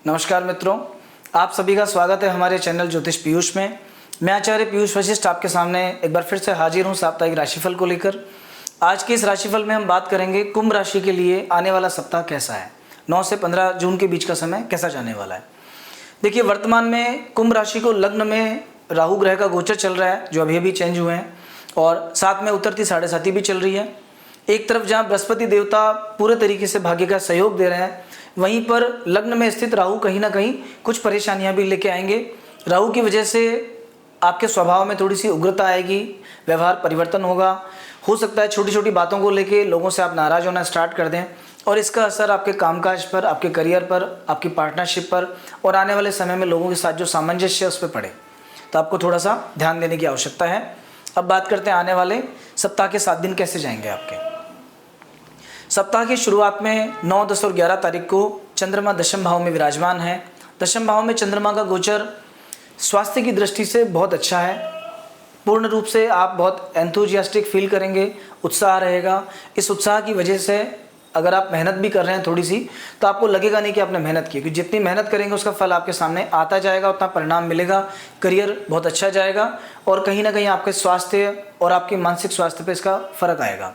नमस्कार मित्रों, आप सभी का स्वागत है हमारे चैनल ज्योतिष पीयूष में। मैं आचार्य पीयूष वशिष्ठ आपके सामने एक बार फिर से हाजिर हूं साप्ताहिक राशिफल को लेकर। आज के इस राशिफल में हम बात करेंगे कुंभ राशि के लिए आने वाला सप्ताह कैसा है। 9 से 15 जून के बीच का समय कैसा जाने वाला है। देखिए, वर्तमान में कुंभ राशि को लग्न में राहु ग्रह का गोचर चल रहा है, जो अभी अभी चेंज हुए हैं, और साथ में उतरती साढ़े साथी भी चल रही है। एक तरफ जहाँ बृहस्पति देवता पूरे तरीके से भाग्य का सहयोग दे रहे हैं, वहीं पर लग्न में स्थित राहु कहीं ना कहीं कुछ परेशानियां भी लेके आएंगे। राहु की वजह से आपके स्वभाव में थोड़ी सी उग्रता आएगी, व्यवहार परिवर्तन होगा। हो सकता है छोटी छोटी बातों को लेके लोगों से आप नाराज होना स्टार्ट कर दें, और इसका असर आपके कामकाज पर, आपके करियर पर, आपकी पार्टनरशिप पर और आने वाले समय में लोगों के साथ जो सामंजस्य है उस पर पड़े। तो आपको थोड़ा सा ध्यान देने की आवश्यकता है। अब बात करते हैं आने वाले सप्ताह के 7 दिन कैसे जाएंगे आपके। सप्ताह की शुरुआत में 9, 10 और 11 तारीख को चंद्रमा दशम भाव में विराजमान है। दशम भाव में चंद्रमा का गोचर स्वास्थ्य की दृष्टि से बहुत अच्छा है। पूर्ण रूप से आप बहुत एंथुजियास्टिक फील करेंगे, उत्साह रहेगा। इस उत्साह की वजह से अगर आप मेहनत भी कर रहे हैं थोड़ी सी, तो आपको लगेगा नहीं कि आपने मेहनत की, क्योंकि जितनी मेहनत करेंगे उसका फल आपके सामने आता जाएगा, उतना परिणाम मिलेगा। करियर बहुत अच्छा जाएगा और कहीं ना कहीं आपके स्वास्थ्य और आपके मानसिक स्वास्थ्य पे इसका फर्क आएगा।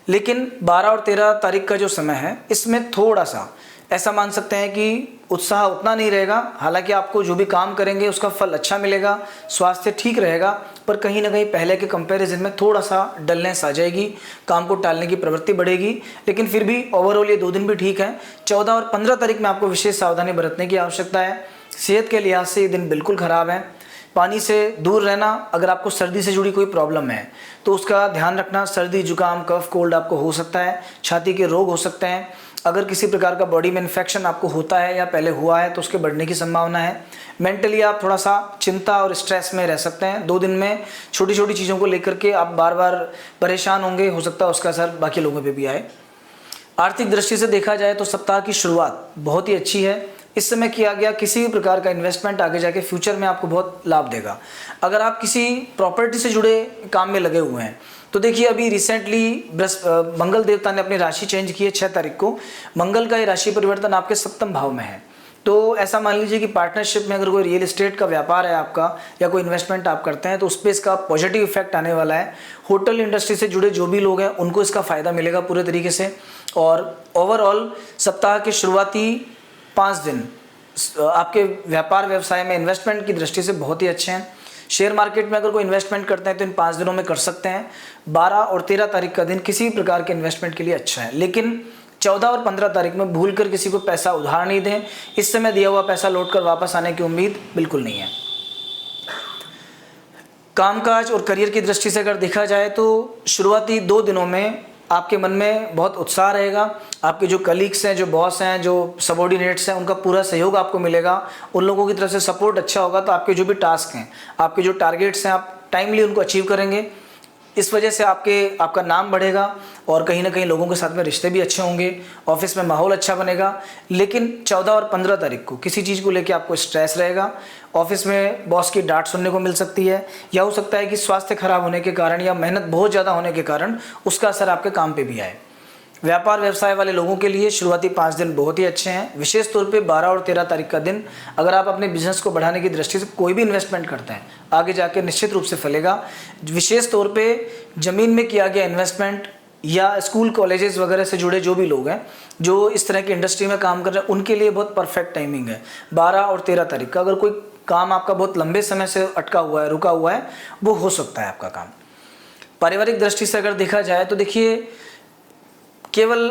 लेकिन 12 और 13 तारीख का जो समय है, इसमें थोड़ा सा ऐसा मान सकते हैं कि उत्साह उतना नहीं रहेगा। हालांकि आपको जो भी काम करेंगे उसका फल अच्छा मिलेगा, स्वास्थ्य ठीक रहेगा, पर कहीं ना कहीं पहले के कंपैरिजन में थोड़ा सा डलनेस आ जाएगी, काम को टालने की प्रवृत्ति बढ़ेगी। लेकिन फिर भी ओवरऑल ये 2 दिन भी ठीक है। 14 और 15 तारीख में आपको विशेष सावधानी बरतने की आवश्यकता है। सेहत के लिहाज से ये दिन बिल्कुल ख़राब है। पानी से दूर रहना। अगर आपको सर्दी से जुड़ी कोई प्रॉब्लम है तो उसका ध्यान रखना। सर्दी, जुकाम, कफ, कोल्ड आपको हो सकता है, छाती के रोग हो सकते हैं। अगर किसी प्रकार का बॉडी में इन्फेक्शन आपको होता है या पहले हुआ है तो उसके बढ़ने की संभावना है। मेंटली आप थोड़ा सा चिंता और स्ट्रेस में रह सकते हैं। 2 दिन में छोटी छोटी चीज़ों को लेकर के आप बार बार परेशान होंगे, हो सकता है उसका असर बाकी लोगों पर भी आए। आर्थिक दृष्टि से देखा जाए तो सप्ताह की शुरुआत बहुत ही अच्छी है। इस समय किया गया किसी भी प्रकार का इन्वेस्टमेंट आगे जाके फ्यूचर में आपको बहुत लाभ देगा। अगर आप किसी प्रॉपर्टी से जुड़े काम में लगे हुए हैं तो देखिए, अभी रिसेंटली मंगल देवता ने अपनी राशि चेंज की है। 6 तारीख को मंगल का ये राशि परिवर्तन आपके 7वें भाव में है। तो ऐसा मान लीजिए कि पार्टनरशिप में अगर कोई रियल एस्टेट का व्यापार है आपका, या कोई इन्वेस्टमेंट आप करते हैं, तो उस पर इसका पॉजिटिव इफेक्ट आने वाला है। होटल इंडस्ट्री से जुड़े जो भी लोग हैं उनको इसका फ़ायदा मिलेगा पूरे तरीके से। और ओवरऑल सप्ताह के शुरुआती 5 दिन आपके व्यापार व्यवसाय में इन्वेस्टमेंट की दृष्टि से बहुत ही अच्छे हैं। शेयर मार्केट में अगर कोई इन्वेस्टमेंट करते हैं तो इन 5 दिनों में कर सकते हैं। 12 और 13 तारीख का दिन किसी भी प्रकार के इन्वेस्टमेंट के लिए अच्छा है। लेकिन 14 और 15 तारीख में भूलकर किसी को पैसा उधार नहीं दें। इस समय दिया हुआ पैसा लौटकर वापस आने की उम्मीद बिल्कुल नहीं है। कामकाज और करियर की दृष्टि से अगर देखा जाए तो शुरुआती 2 दिनों में आपके मन में बहुत उत्साह रहेगा। आपके जो कलीग्स हैं, जो बॉस हैं, जो सबॉर्डिनेट्स हैं, उनका पूरा सहयोग आपको मिलेगा। उन लोगों की तरफ से सपोर्ट अच्छा होगा, तो आपके जो भी टास्क हैं, आपके जो टारगेट्स हैं, आप टाइमली उनको अचीव करेंगे। इस वजह से आपका नाम बढ़ेगा और कहीं ना कहीं लोगों के साथ में रिश्ते भी अच्छे होंगे, ऑफिस में माहौल अच्छा बनेगा। लेकिन 14 और 15 तारीख को किसी चीज़ को लेकर आपको स्ट्रेस रहेगा। ऑफिस में बॉस की डांट सुनने को मिल सकती है, या हो सकता है कि स्वास्थ्य खराब होने के कारण या मेहनत बहुत ज़्यादा होने के कारण उसका असर आपके काम पे भी आए। व्यापार व्यवसाय वाले लोगों के लिए शुरुआती 5 दिन बहुत ही अच्छे हैं। विशेष तौर पे 12 और 13 तारीख का दिन, अगर आप अपने बिजनेस को बढ़ाने की दृष्टि से कोई भी इन्वेस्टमेंट करते हैं, आगे जाके निश्चित रूप से फलेगा। विशेष तौर पे ज़मीन में किया गया इन्वेस्टमेंट, या स्कूल कॉलेजेस वगैरह से जुड़े जो भी लोग हैं, जो इस तरह की इंडस्ट्री में काम कर रहे हैं, उनके लिए बहुत परफेक्ट टाइमिंग है 12 और 13 तारीख का। अगर कोई काम आपका बहुत लंबे समय से अटका हुआ है, रुका हुआ है, वो हो सकता है आपका काम। पारिवारिक दृष्टि से अगर देखा जाए तो देखिए, केवल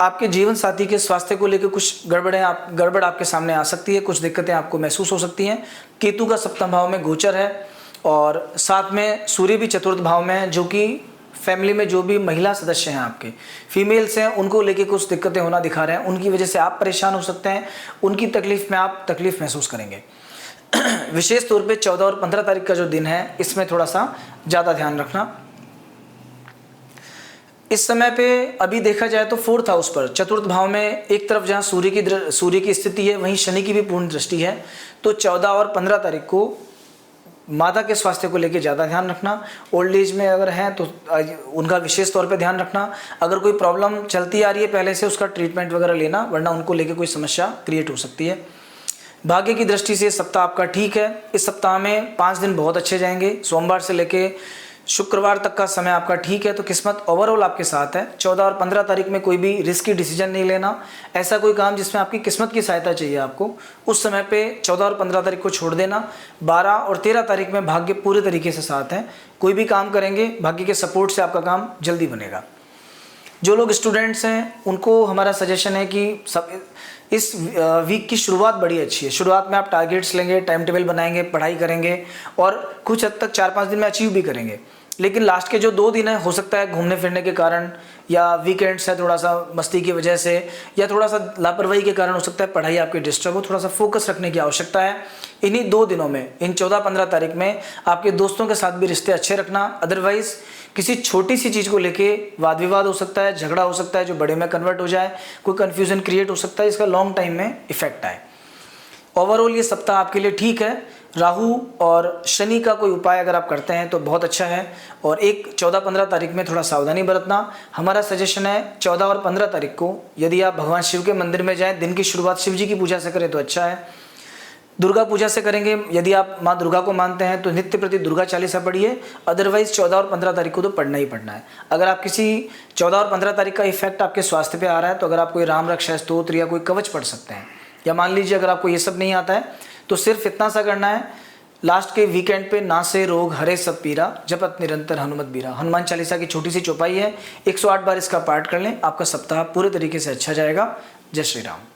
आपके जीवन साथी के स्वास्थ्य को लेकर कुछ गड़बड़ आपके सामने आ सकती है, कुछ दिक्कतें आपको महसूस हो सकती हैं। केतु का 7वें भाव में गोचर है और साथ में सूर्य भी 4th भाव में है, जो कि फैमिली में जो भी महिला सदस्य हैं, आपके फीमेल्स हैं, उनको लेके कुछ दिक्कतें होना दिखा रहे हैं। उनकी वजह से आप परेशान हो सकते हैं, उनकी तकलीफ में आप तकलीफ महसूस करेंगे। विशेष तौर पे 14 और 15 तारीख का जो दिन है, इसमें थोड़ा सा ज़्यादा ध्यान रखना। इस समय पे अभी देखा जाए तो 4th हाउस पर 4th भाव में एक तरफ जहाँ सूर्य की स्थिति है, वहीं शनि की भी पूर्ण दृष्टि है। तो 14 और 15 तारीख को माता के स्वास्थ्य को लेके ज़्यादा ध्यान रखना। ओल्ड एज में अगर हैं तो उनका विशेष तौर पे ध्यान रखना। अगर कोई प्रॉब्लम चलती आ रही है पहले से, उसका ट्रीटमेंट वगैरह लेना, वरना उनको लेके कोई समस्या क्रिएट हो सकती है। भाग्य की दृष्टि से सप्ताह आपका ठीक है। इस सप्ताह में 5 दिन बहुत अच्छे जाएंगे। सोमवार से लेके शुक्रवार तक का समय आपका ठीक है, तो किस्मत ओवरऑल आपके साथ है। 14 और 15 तारीख में कोई भी रिस्की डिसीजन नहीं लेना। ऐसा कोई काम जिसमें आपकी किस्मत की सहायता चाहिए आपको, उस समय पे 14 और 15 तारीख को छोड़ देना। 12 और 13 तारीख में भाग्य पूरे तरीके से साथ है। कोई भी काम करेंगे भाग्य के सपोर्ट से आपका काम जल्दी बनेगा। जो लोग स्टूडेंट्स हैं उनको हमारा सजेशन है कि इस वीक की शुरुआत बड़ी अच्छी है। शुरुआत में आप टारगेट्स लेंगे, टाइम टेबल बनाएंगे, पढ़ाई करेंगे और कुछ हद तक 4-5 दिन में अचीव भी करेंगे। लेकिन लास्ट के जो 2 दिन है, हो सकता है घूमने फिरने के कारण या वीकेंड्स है, थोड़ा सा मस्ती की वजह से या थोड़ा सा लापरवाही के कारण हो सकता है पढ़ाई आपकी डिस्टर्ब हो। थोड़ा सा फोकस रखने की आवश्यकता है। इन्हीं 2 दिनों में, इन 14-15 तारीख में आपके दोस्तों के साथ भी रिश्ते अच्छे रखना। अदरवाइज किसी छोटी सी चीज़ को लेके वाद विवाद हो सकता है, झगड़ा हो सकता है जो बड़े में कन्वर्ट हो जाए, कोई कन्फ्यूजन क्रिएट हो सकता है, इसका लॉन्ग टाइम में इफेक्ट आए। ओवरऑल ये सप्ताह आपके लिए ठीक है। राहु और शनि का कोई उपाय अगर आप करते हैं तो बहुत अच्छा है। और एक 14-15 तारीख में थोड़ा सावधानी बरतना। हमारा सजेशन है 14 और 15 तारीख को यदि आप भगवान शिव के मंदिर में जाएं, दिन की शुरुआत शिव जी की पूजा से करें तो अच्छा है। दुर्गा पूजा से करेंगे, यदि आप माँ दुर्गा को मानते हैं तो नित्य प्रति दुर्गा चालीसा पढ़िए। अदरवाइज 14 और 15 तारीख को तो पढ़ना ही पढ़ना है। अगर आप किसी 14 और 15 तारीख का इफेक्ट आपके स्वास्थ्य पे आ रहा है तो अगर आप कोई राम रक्षा स्तोत्र या कोई कवच पढ़ सकते हैं। या मान लीजिए अगर आपको ये सब नहीं आता है तो सिर्फ इतना सा करना है, लास्ट के वीकेंड पे नासे रोग हरे सब पीरा, जपत निरंतर हनुमत बीरा, हनुमान चालीसा की छोटी सी चौपाई है, 108 बार इसका पाठ कर लें। आपका सप्ताह पूरे तरीके से अच्छा जाएगा। जय श्री राम।